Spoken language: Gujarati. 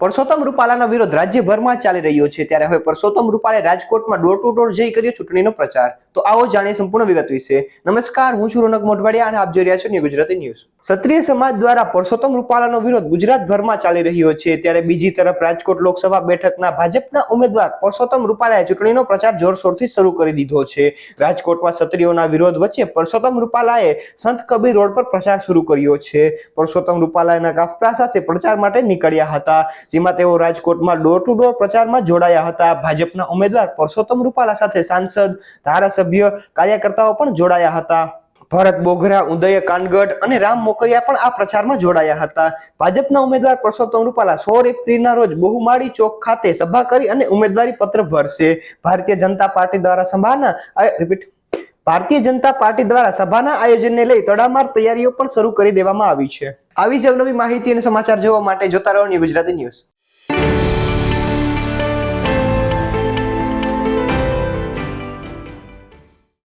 પરસોત્તમ રૂપાલાનો વિરોધ રાજ્યભરમાં ચાલી રહ્યો છે ત્યારે હવે પરસોત્તમ રૂપાલે રાજકોટમાં ડોર ટુ ડોર જઈ કર્યો ચૂંટણીનો પ્રચાર। તો આવો જાણીએ સંપૂર્ણ વિગત વિશે। નમસ્કાર, હું છું રોનક મોઢવાડિયા અને આપ જોઈ રહ્યા છો ન્યૂ ગુજરાતી ન્યૂઝ। ક્ષત્રિય સમાજ દ્વારા પરસોત્તમ રૂપાલાનો વિરોધ ગુજરાતભરમાં ચાલી રહ્યો છે ત્યારે બીજી તરફ રાજકોટ લોકસભા બેઠકના ભાજપના ઉમેદવાર પરસોત્તમ રૂપાલાએ ચૂંટણીનો પ્રચાર જોરશોરથી શરૂ કરી દીધો છે। રાજકોટમાં ક્ષત્રિયોના વિરોધ વચ્ચે પરસોત્તમ રૂપાલાએ સંત કબીર રોડ પર પ્રચાર શરૂ કર્યો છે। પરસોત્તમ રૂપાલાના કાફલા સાથે પ્રચાર માટે નીકળ્યા હતા, જેમાં તેઓ રાજકોટમાં ડોર ટુ ડોર પ્રચારમાં જોડાયા હતા। ભાજપના ઉમેદવાર પરસોત્તમ રૂપાલા સાથે સાંસદ, ધારાસભ્ય, કાર્યકર્તાઓ પણ જોડાયા હતા। ભરત બોઘરા, ઉદય કાનગડ અને રામ મોકરિયા પણ આ પ્રચારમાં જોડાયા હતા। ભાજપના ઉમેદવાર પરસોત્તમ રૂપાલા 16 એપ્રિલના રોજ બહુમાળી ચોક ખાતે સભા કરી અને ઉમેદવારી પત્ર ભરશે। ભારતીય જનતા પાર્ટી દ્વારા સભાના આયોજનને લઈ તડામાર તૈયારીઓ પણ શરૂ કરી દેવામાં આવી છે। આવી જ નવી માહિતી અને સમાચાર જોવા માટે જોતા રહો ન્યૂ ગુજરાતી ન્યૂઝ।